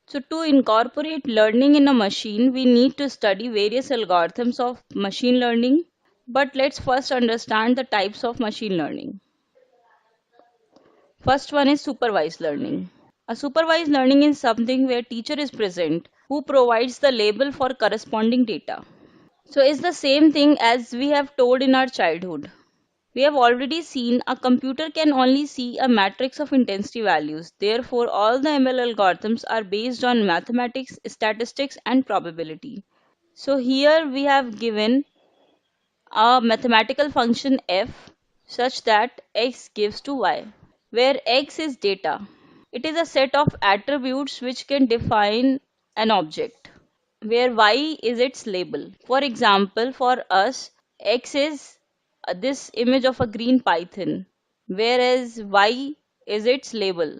So to incorporate learning in a machine, we need to study various algorithms of machine learning. But let's first understand the types of machine learning. First one is supervised learning. A supervised learning is something where teacher is present who provides the label for corresponding data. So it's the same thing as we have told in our childhood. We have already seen a computer can only see a matrix of intensity values. Therefore, all the ML algorithms are based on mathematics, statistics, and probability. So here we have given a mathematical function f such that x gives to y, where x is data. It is a set of attributes which can define an object, where y is its label. For example, for us, x is this image of a green python, whereas y is its label.